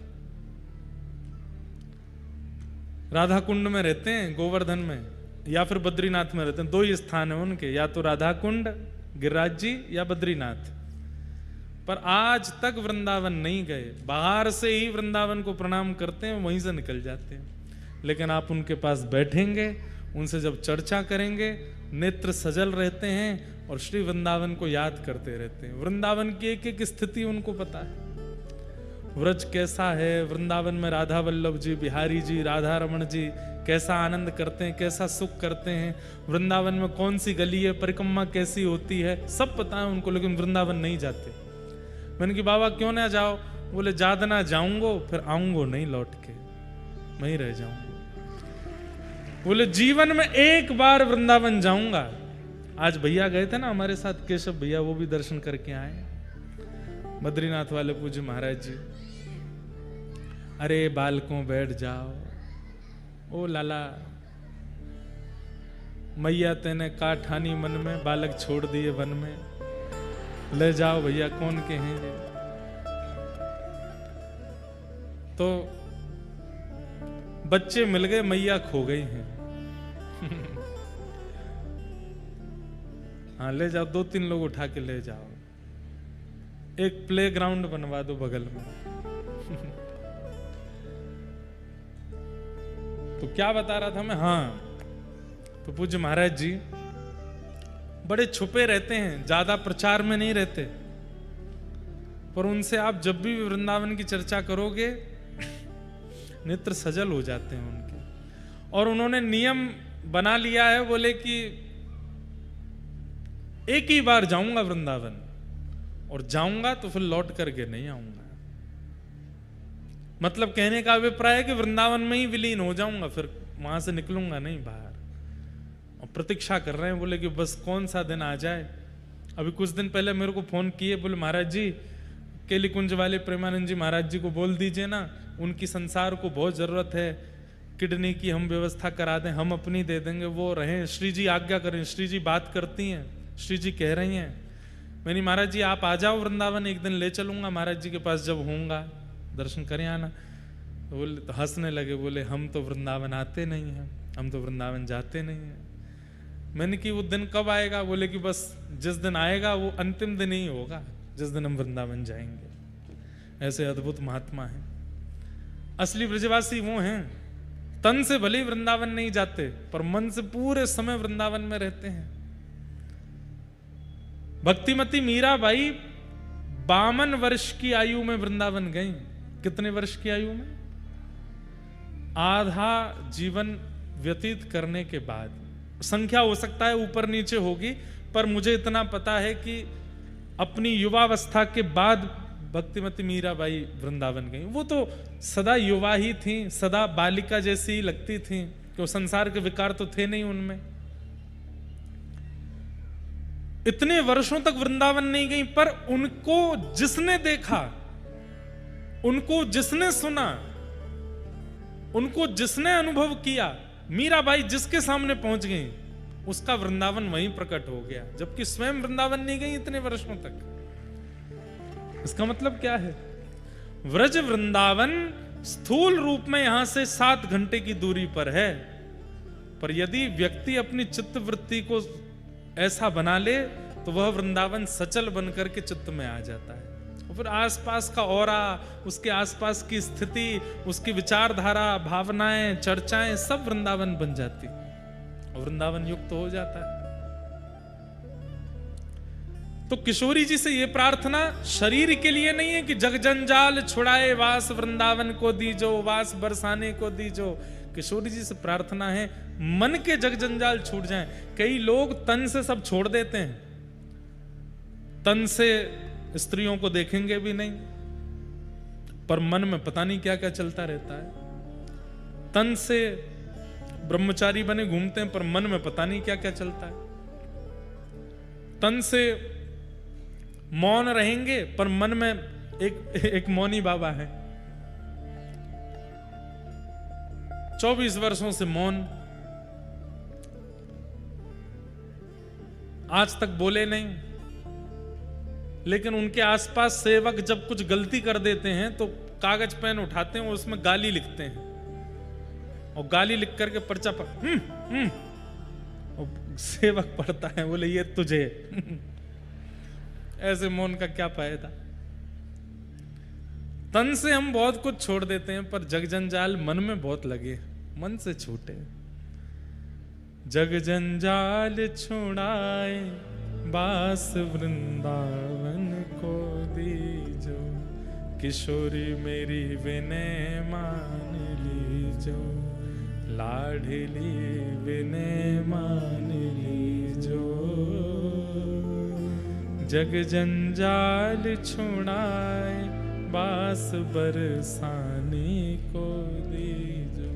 राधा कुंड में रहते हैं, गोवर्धन में, या फिर बद्रीनाथ में रहते हैं। 2 ही स्थान है उनके, या तो राधा कुंड गिरिराज जी या बद्रीनाथ। पर आज तक वृंदावन नहीं गए। बाहर से ही वृंदावन को प्रणाम करते हैं, वहीं से निकल जाते हैं। लेकिन आप उनके पास बैठेंगे, उनसे जब चर्चा करेंगे, नेत्र सजल रहते हैं और श्री वृंदावन को याद करते रहते हैं। वृंदावन की एक एक स्थिति उनको पता है। व्रज कैसा है, वृंदावन में राधा वल्लभ जी, बिहारी जी, राधा रमण जी कैसा आनंद करते हैं, कैसा सुख करते हैं, वृंदावन में कौन सी गली है, परिक्रमा कैसी होती है, सब पता है उनको। लेकिन वृंदावन नहीं जाते। मैंने कहा बाबा क्यों ना जाओ? बोले ज्यादा ना जाऊंगो, फिर आऊंगो नहीं लौट के, वहीं रह जाऊंगा। बोले जीवन में एक बार वृंदावन जाऊंगा। आज भैया गए थे ना हमारे साथ, केशव भैया, वो भी दर्शन करके आए, बद्रीनाथ वाले पूज्य महाराज जी। अरे बालकों बैठ जाओ, ओ लाला, मैया तेने का ठानी मन में, बालक छोड़ दिए वन में, ले जाओ भैया कौन के हैं ये। तो बच्चे मिल गए, मैया खो गई हैं। हाँ ले जाओ, 2-3 लोग उठा के ले जाओ, एक प्लेग्राउंड बनवा दो बगल में। तो क्या बता रहा था मैं? हाँ, तो पूज्य महाराज जी बड़े छुपे रहते हैं, ज्यादा प्रचार में नहीं रहते, पर उनसे आप जब भी वृंदावन की चर्चा करोगे नेत्र सजल हो जाते हैं उनके। और उन्होंने नियम बना लिया है, बोले कि एक ही बार जाऊंगा वृंदावन, और जाऊंगा तो फिर लौट करके नहीं आऊंगा। मतलब कहने का अभिप्राय है कि वृंदावन में ही विलीन हो जाऊंगा, फिर वहां से निकलूंगा नहीं बाहर। और प्रतीक्षा कर रहे हैं, बोले कि बस कौन सा दिन आ जाए। अभी कुछ दिन पहले मेरे को फोन किए, बोले महाराज जी केली कुंज वाले प्रेमानंद जी महाराज जी को बोल दीजिए ना, उनकी संसार को बहुत जरूरत है, किडनी की हम व्यवस्था करा दें, हम अपनी दे देंगे, वो रहें, श्री जी आज्ञा करें। श्री जी बात करती हैं, श्री जी कह रही हैं। मैंने महाराज जी आप आ जाओ वृंदावन, एक दिन ले चलूंगा महाराज जी के पास, जब होऊंगा दर्शन करें आना। तो बोले, तो हंसने लगे, बोले हम तो वृंदावन आते नहीं हैं, हम तो वृंदावन जाते नहीं हैं। मैंने कि वो दिन कब आएगा? बोले कि बस जिस दिन आएगा वो अंतिम दिन ही होगा, जिस दिन हम वृंदावन जाएंगे। ऐसे अद्भुत महात्मा हैं। असली ब्रजवासी वो हैं, तन से भले वृंदावन नहीं जाते पर मन से पूरे समय वृंदावन में रहते हैं। भक्तिमती मीराबाई 52 वर्ष की आयु में वृंदावन गई। कितने वर्ष की आयु में? आधा जीवन व्यतीत करने के बाद। संख्या हो सकता है ऊपर नीचे होगी, पर मुझे इतना पता है कि अपनी युवावस्था के बाद भक्तिमती मीराबाई वृंदावन गई। वो तो सदा युवा ही थी, सदा बालिका जैसी लगती थी, क्यों संसार के विकार तो थे नहीं उनमें। इतने वर्षों तक वृंदावन नहीं गई, पर उनको जिसने देखा, उनको जिसने सुना, उनको जिसने अनुभव किया, मीराबाई जिसके सामने पहुंच गई, उसका वृंदावन वहीं प्रकट हो गया, जबकि स्वयं वृंदावन नहीं गई इतने वर्षों तक। इसका मतलब क्या है? व्रज वृंदावन स्थूल रूप में यहां से 7 घंटे की दूरी पर है, पर यदि व्यक्ति अपनी चित्त वृत्ति को ऐसा बना ले तो वह वृंदावन सचल बनकर के चित्त में आ जाता है। और फिर आसपास का औरा, उसके आसपास की स्थिति, उसकी विचारधारा, भावनाएं, चर्चाएं सब वृंदावन बन जाती और वृंदावन युक्त हो जाता है। तो किशोरी जी से यह प्रार्थना शरीर के लिए नहीं है कि जग जंजाल छुड़ाए वास वृंदावन को दीजो, वास बरसाने को दीजो। किशोरी जी से प्रार्थना है मन के जग जंजाल छूट जाएं। कई लोग तन से सब छोड़ देते हैं, तन से स्त्रियों को देखेंगे भी नहीं, पर मन में पता नहीं क्या क्या चलता रहता है। तन से ब्रह्मचारी बने घूमते हैं, पर मन में पता नहीं क्या क्या चलता है। तन से मौन रहेंगे, पर मन में एक मौनी बाबा है, 24 वर्षों से मौन, आज तक बोले नहीं, लेकिन उनके आसपास सेवक जब कुछ गलती कर देते हैं तो कागज पेन उठाते हैं, उसमें गाली लिखते हैं और गाली लिख करके पर्चा पर और सेवक पढ़ता है, बोले ये तुझे ऐसे मौन का क्या फायदा। तन से हम बहुत कुछ छोड़ देते हैं, पर जग जंजाल मन में बहुत लगे, मन से छूटे। जग जंजाल छुड़ाए बास वृंदावन को दीजो, किशोरी मेरी विनय मान लीजो, लाडली विनय मान लीजो। जग जंजाल छुड़ाए बास बरसाने को दीजो।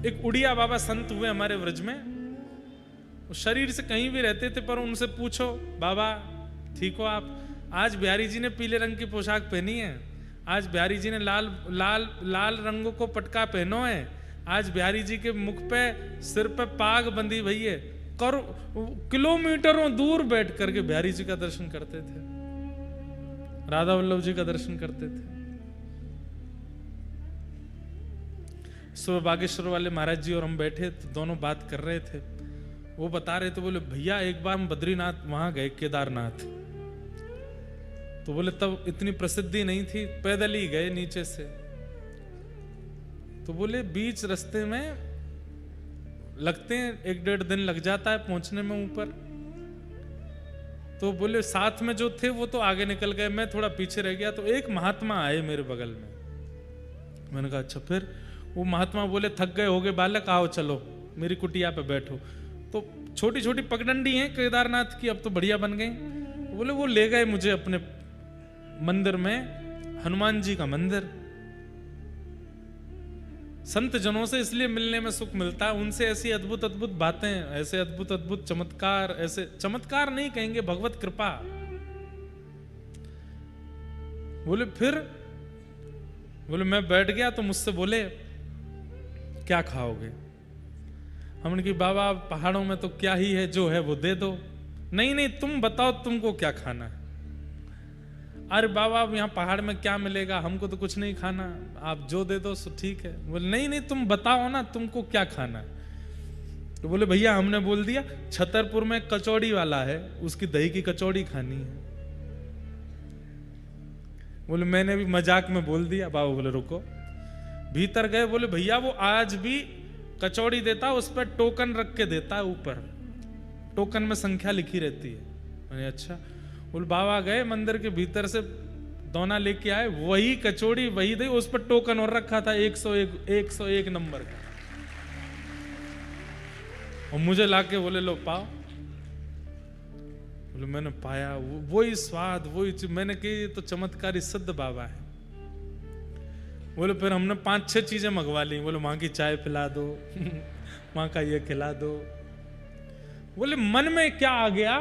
एक उड़िया बाबा संत हुए हमारे व्रज में, वो शरीर से कहीं भी रहते थे, पर उनसे पूछो बाबा ठीक हो आप? आज बिहारी जी ने पीले रंग की पोशाक पहनी है, आज बिहारी जी ने लाल लाल लाल रंगों को पटका पहनो है, आज बिहारी जी के मुख पे सिर पे पाग बंधी भई है। किलोमीटरों दूर बैठ करके बिहारी जी का दर्शन करते थे, राधा वल्लभ जी का दर्शन करते थे। सुबह बागेश्वर वाले महाराज जी और हम बैठे तो दोनों बात कर रहे थे। वो बता रहे थे, बोले भैया एक बार हम बद्रीनाथ वहां गए, केदारनाथ। तो बोले तब इतनी प्रसिद्धि नहीं थी, पैदल ही गए नीचे से। तो बोले बीच रास्ते में लगते हैं 1-1.5 दिन लग जाता है पहुंचने में ऊपर। तो बोले साथ में जो थे वो तो आगे निकल गए, मैं थोड़ा पीछे रह गया। तो एक महात्मा आए मेरे बगल में, मैंने कहा अच्छा। फिर वो महात्मा बोले थक गए होगे बालक, आओ चलो मेरी कुटिया पे बैठो। तो छोटी छोटी पगडंडी हैं केदारनाथ की, अब तो बढ़िया बन गई। बोले वो ले गए मुझे अपने मंदिर में, हनुमान जी का मंदिर। संत जनों से इसलिए मिलने में सुख मिलता है, उनसे ऐसी अद्भुत अद्भुत बातें, ऐसे अद्भुत अद्भुत चमत्कार, ऐसे चमत्कार नहीं कहेंगे, भगवत कृपा। बोले फिर बोले मैं बैठ गया तो मुझसे बोले क्या खाओगे? हमने कहा बाबा पहाड़ों में तो क्या ही है, जो है वो दे दो। नहीं नहीं तुम बताओ तुमको क्या खाना है। अरे बाबा अब यहाँ पहाड़ में क्या मिलेगा, हमको तो कुछ नहीं खाना, आप जो दे दो सो ठीक है। बोले नहीं नहीं तुम बताओ ना तुमको क्या खाना है। तो बोले भैया हमने बोल दिया छतरपुर में कचौड़ी वाला है, उसकी दही की कचौड़ी खानी है। बोले मैंने भी मजाक में बोल दिया। बाबा बोले रुको। भीतर गए, बोले भैया वो आज भी कचौड़ी देता, उस पर टोकन रख के देता है, ऊपर टोकन में संख्या लिखी रहती है। मैंने अच्छा। बोले बाबा गए मंदिर के भीतर से दोना लेके आए, वही कचौड़ी वही दही, उस पर टोकन और रखा था 101 नंबर का, और मुझे लाके बोले लो पाओ। बोले मैंने पाया वही स्वाद वही चीज। मैंने कही तो चमत्कारी सिद्ध बाबा है। बोले फिर हमने 5-6 चीजें मंगवा ली। बोले वहां की चाय पिला दो वहां का ये खिला दो। बोले मन में क्या आ गया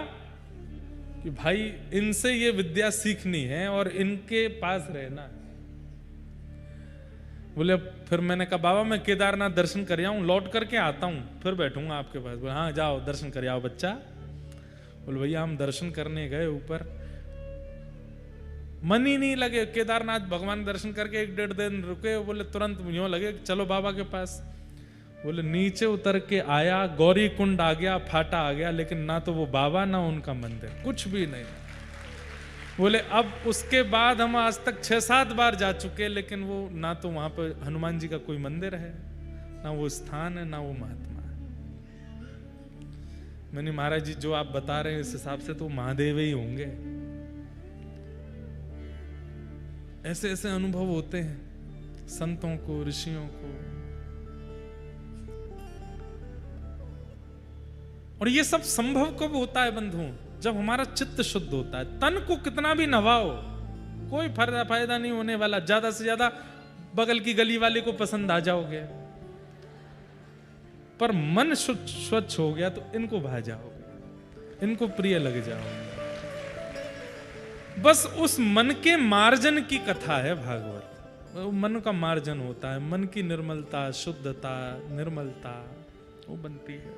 कि भाई इनसे ये विद्या सीखनी है और इनके पास रहना है। बोले फिर मैंने कहा बाबा मैं केदारनाथ दर्शन कर आऊं, लौट करके आता हूं, फिर बैठूंगा आपके पास। बोले हाँ जाओ दर्शन कर आओ बच्चा। बोले भैया हम दर्शन करने गए ऊपर, मन ही नहीं लगे। केदारनाथ भगवान दर्शन करके 1-1.5 दिन रुके। बोले तुरंत यूं लगे चलो बाबा के पास। बोले नीचे उतर के आया, गौरी कुंड आ गया, फाटा आ गया, लेकिन ना तो वो बाबा ना उनका मंदिर, कुछ भी नहीं। बोले अब उसके बाद हम आज तक 6-7 बार जा चुके, लेकिन वो ना तो वहां पर हनुमान जी का कोई मंदिर है, ना वो स्थान है, ना वो महात्मा है। मैंने महाराज जी जो आप बता रहे हैं इस हिसाब से तो महादेव ही होंगे। ऐसे ऐसे अनुभव होते हैं संतों को, ऋषियों को। और ये सब संभव कब होता है बंधुओं? जब हमारा चित्त शुद्ध होता है। तन को कितना भी नवाओ कोई फायदा नहीं होने वाला। ज्यादा से ज्यादा बगल की गली वाले को पसंद आ जाओगे, पर मन स्वच्छ हो गया तो इनको भा जाओगे, इनको प्रिय लग जाओगे। बस उस मन के मार्जन की कथा है भागवत। मन का मार्जन होता है, मन की निर्मलता, शुद्धता, निर्मलता वो बनती है।